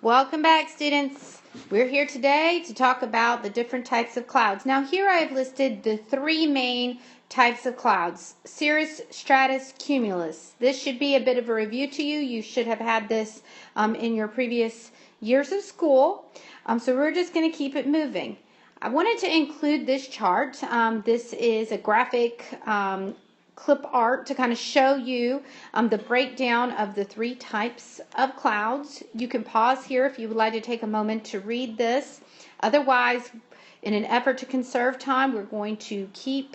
Welcome back, students. We're here today to talk about the different types of clouds. Now, here I have listed the three main types of clouds: cirrus, stratus, cumulus. This should be a bit of a review to you. You should have had this in your previous years of school. So we're just going to keep it moving. I wanted to include this chart. This is a graphic clip art to kind of show you the breakdown of the three types of clouds. You can pause here if you would like to take a moment to read this. Otherwise, in an effort to conserve time, we're going to keep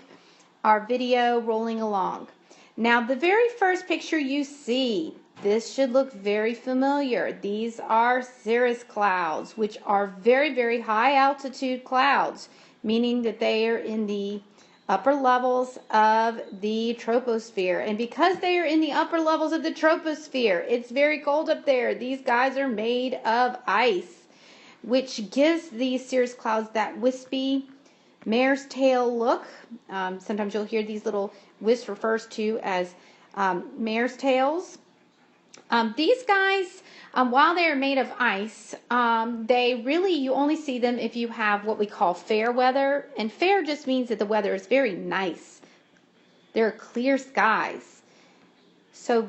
our video rolling along. Now, the very first picture you see, this should look very familiar. These are cirrus clouds, which are very, very high altitude clouds, meaning that they are in the upper levels of the troposphere. And because they are in the upper levels of the troposphere, it's very cold up there. These guys are made of ice, which gives these cirrus clouds that wispy mare's tail look. Sometimes you'll hear these little wisps refers to as mare's tails. These guys, while they are made of ice, you only see them if you have what we call fair weather. And fair just means that the weather is very nice. There are clear skies. So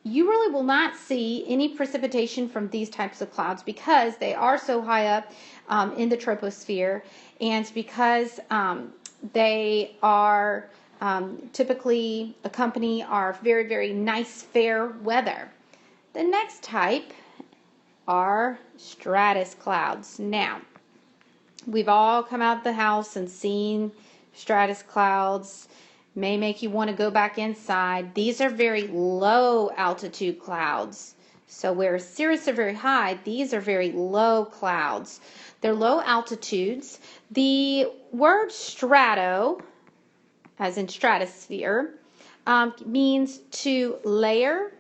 you really will not see any precipitation from these types of clouds because they are so high up in the troposphere, and because they are typically accompany our very, very nice fair weather. The next type are stratus clouds. Now, we've all come out of the house and seen stratus clouds. May make you want to go back inside. These are very low altitude clouds. So where cirrus are very high, these are very low clouds. They're low altitudes. The word strato, as in stratosphere, means to layer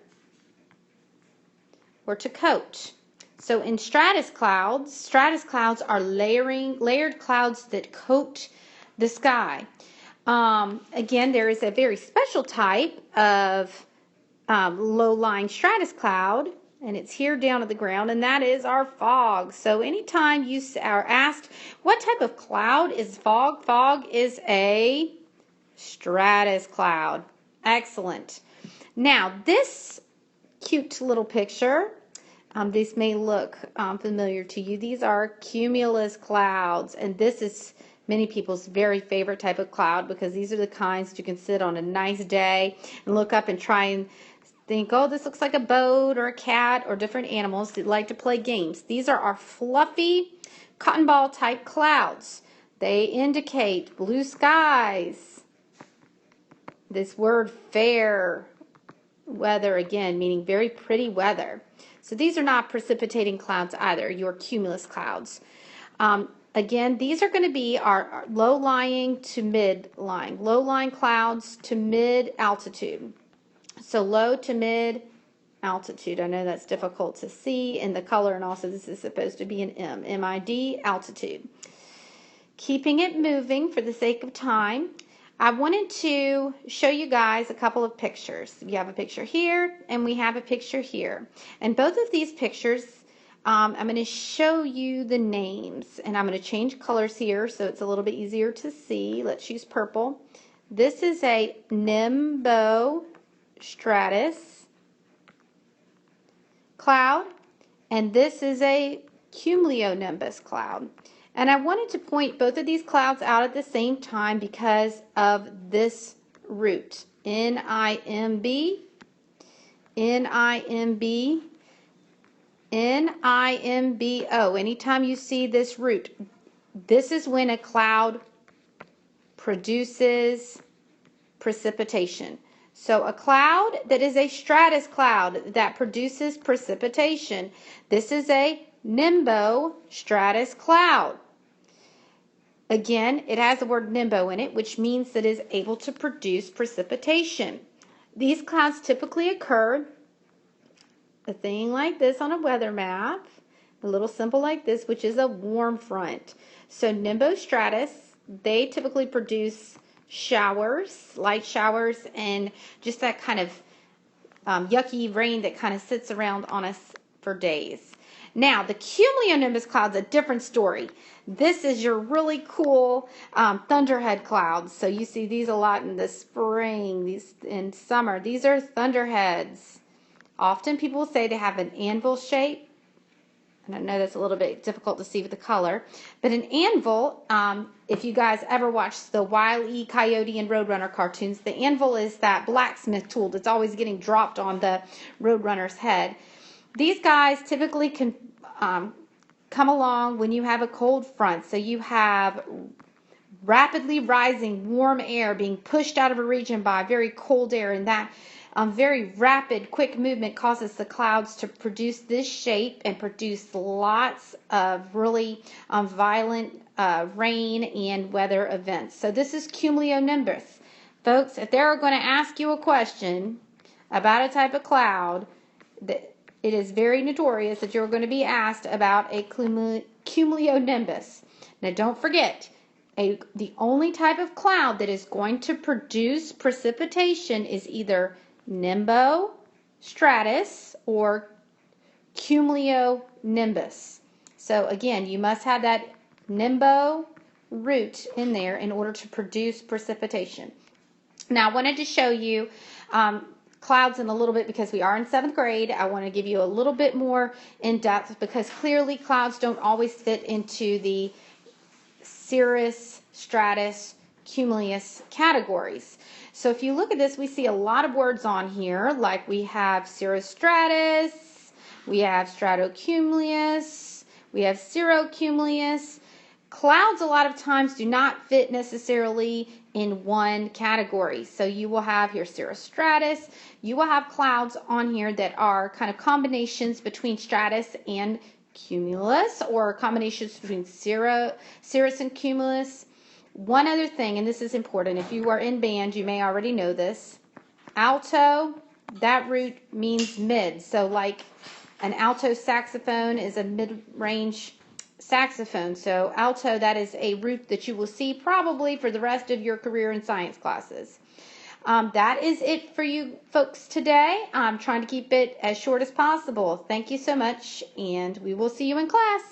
or to coat. So in stratus clouds are layered clouds that coat the sky. Again, there is a very special type of low-lying stratus cloud, and it's here down at the ground, and that is our fog. So anytime you are asked, what type of cloud is fog? Fog is a stratus cloud. Excellent. Now, this cute little picture, this may look familiar to you. These are cumulus clouds, and this is many people's very favorite type of cloud because these are the kinds that you can sit on a nice day and look up and try and think, oh, this looks like a boat or a cat or different animals that like to play games. These are our fluffy cotton ball type clouds. They indicate blue skies. This word fair weather, again, meaning very pretty weather. So these are not precipitating clouds either, your cumulus clouds. Again, these are going to be our low-lying to mid-lying. Low-lying clouds to mid-altitude. So low to mid-altitude. I know that's difficult to see in the color, and also this is supposed to be an M. M-I-D, altitude. Keeping it moving for the sake of time, I wanted to show you guys a couple of pictures. We have a picture here, and we have a picture here. And both of these pictures, I'm going to show you the names, and I'm going to change colors here so it's a little bit easier to see. Let's use purple. This is a nimbostratus cloud, and this is a cumulonimbus cloud. And I wanted to point both of these clouds out at the same time because of this root, N-I-M-B, N-I-M-B, N-I-M-B-O. Anytime you see this root, this is when a cloud produces precipitation. So a cloud that is a stratus cloud that produces precipitation, this is a nimbostratus cloud. Again, it has the word nimbo in it, which means that it is able to produce precipitation. These clouds typically occur a thing like this on a weather map, a little symbol like this, which is a warm front. So nimbostratus, they typically produce showers, light showers, and just that kind of yucky rain that kind of sits around on us for days. Now, the cumulonimbus cloud's a different story. This is your really cool thunderhead clouds. So you see these a lot in the spring, these in summer. These are thunderheads. Often people say they have an anvil shape. And I know that's a little bit difficult to see with the color. But an anvil, if you guys ever watched the Wile E. Coyote and Roadrunner cartoons, the anvil is that blacksmith tool that's always getting dropped on the Roadrunner's head. These guys typically can come along when you have a cold front. So you have rapidly rising warm air being pushed out of a region by very cold air, and that very rapid, quick movement causes the clouds to produce this shape and produce lots of really violent rain and weather events. So this is cumulonimbus. Folks, if they're going to ask you a question about a type of cloud, it is very notorious that you're going to be asked about a cumulonimbus. Now don't forget, the only type of cloud that is going to produce precipitation is either nimbostratus or cumulonimbus. So again, you must have that nimbo root in there in order to produce precipitation. Now I wanted to show you clouds in a little bit because we are in 7th grade. I want to give you a little bit more in depth because clearly clouds don't always fit into the cirrus, stratus, cumulus categories. So if you look at this, we see a lot of words on here, like we have cirrostratus, we have stratocumulus, we have cirrocumulus. Clouds a lot of times do not fit necessarily in one category. So you will have your cirrostratus, you will have clouds on here that are kind of combinations between stratus and cumulus, or combinations between cirrus and cumulus. One other thing, and this is important, if you are in band, you may already know this. Alto, that root means mid. So like an alto saxophone is a mid-range saxophone. So alto, that is a root that you will see probably for the rest of your career in science classes. That is it for you folks today. I'm trying to keep it as short as possible. Thank you so much, and we will see you in class.